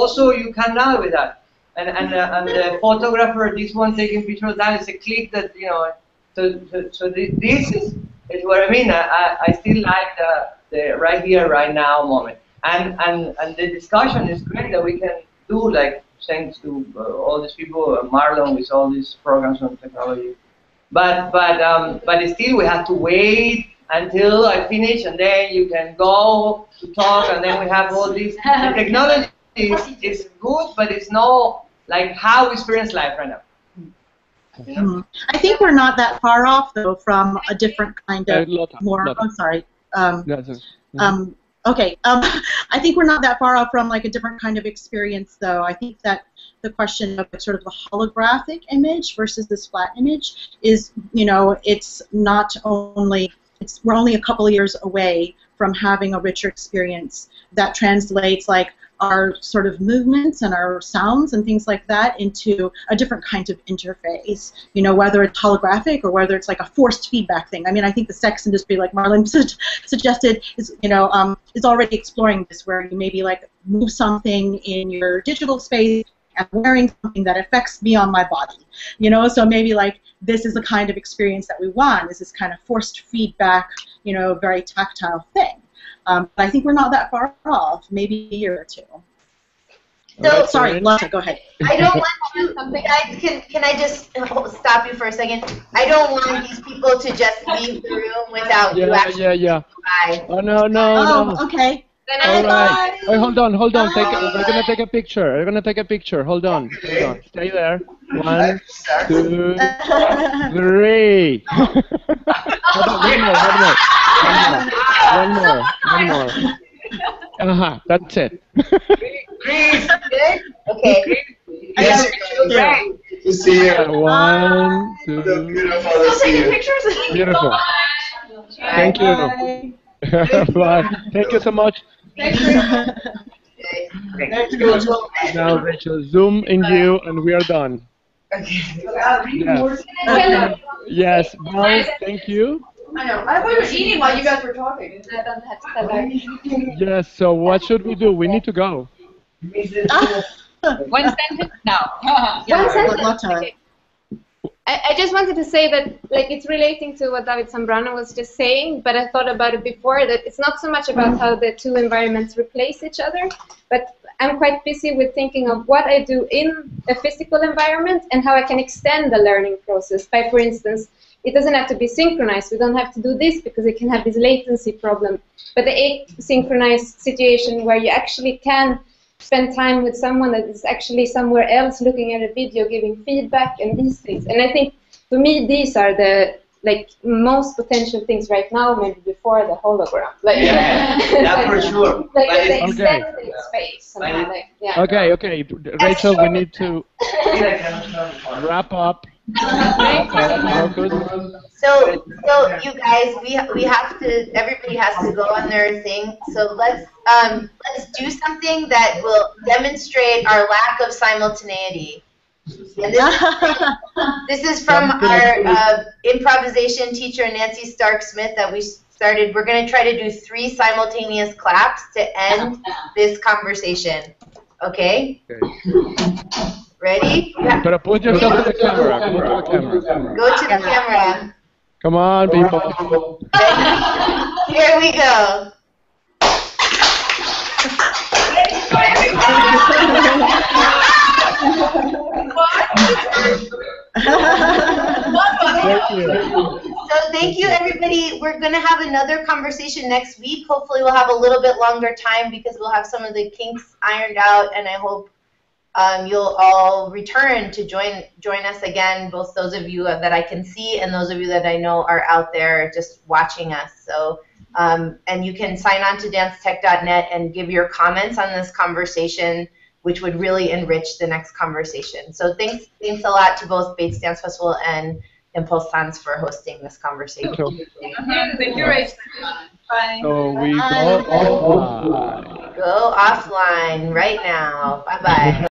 cannot with that. And the photographer, this one taking picture of that, is a click that, you know. So this is what I mean. I still like the right here, right now moment. And the discussion is great that we can do, like, thanks to all these people, Marlon with all these programs on technology. But still we have to wait until I finish, and then you can go to talk, and then we have all this. The technology is good, but it's not like how we experience life right now. You know?
I think we're not that far off, though, from a different kind of I'm sorry. Okay. I think we're not that far off from like a different kind of experience, though. I think that the question of sort of the holographic image versus this flat image is, you know, it's not only, we're only a couple of years away from having a richer experience that translates like our sort of movements and our sounds and things like that into a different kind of interface, you know, whether it's holographic or whether it's like a forced feedback thing. I mean, I think the sex industry, like Marlon suggested, is, you know, is already exploring this, where you maybe like move something in your digital space and wearing something that affects me on my body, you know. So maybe like this is the kind of experience that we want, is this kind of forced feedback, you know, very tactile thing. But I think we're not that far off, maybe a year or two. So, sorry, Lacey, go ahead.
I don't want to, can I just stop you for a second? I don't want these people to just leave the room without you actually.
Yeah.
Bye.
Oh, no.
Oh, okay.
All right. Wait, hold on. We're going to take a picture. Hold on. Stay there. 1, 2, 3. One more. That's it.
Chris, good? Okay.
Yes, great to see you.
1, 2.
Beautiful to see you.
Beautiful. Thank you. Bye. Thank you so much.
Thank you.
Now, Rachel, zoom in you, and we are done. Yes. Bye. Thank you.
I know. I was eating while you guys were talking.
Yes. So what should we do? We need to go.
One sentence now.
One sentence. Okay.
I just wanted to say that, like, it's relating to what David Zambrano was just saying, but I thought about it before, that it's not so much about how the two environments replace each other, but I'm quite busy with thinking of what I do in a physical environment and how I can extend the learning process by, for instance, it doesn't have to be synchronized. We don't have to do this because it can have this latency problem. But the asynchronized situation where you actually can spend time with someone that is actually somewhere else looking at a video, giving feedback and these things. And I think, for me, these are the most potential things right now, maybe before the hologram.
That's for sure.
Like the extended space.
Okay. Rachel, we need to wrap up.
So you guys, we have to. Everybody has to go on their thing. So let's do something that will demonstrate our lack of simultaneity. And this is from our improvisation teacher Nancy Stark-Smith that we started. We're going to try to do 3 simultaneous claps to end this conversation. Okay? Ready?
But put yourself to the camera.
Go to the camera.
Come on, people.
Here we go. So thank you, everybody. We're going to have another conversation next week. Hopefully we'll have a little bit longer time because we'll have some of the kinks ironed out, and I hope you'll all return to join us again, both those of you that I can see and those of you that I know are out there just watching us. So, and you can sign on to dancetech.net and give your comments on this conversation, which would really enrich the next conversation. So thanks a lot to both Bates Dance Festival and Impulztanz for hosting this conversation.
Thank you, Rachel. Bye.
So we go offline.
Go offline right now. Bye-bye.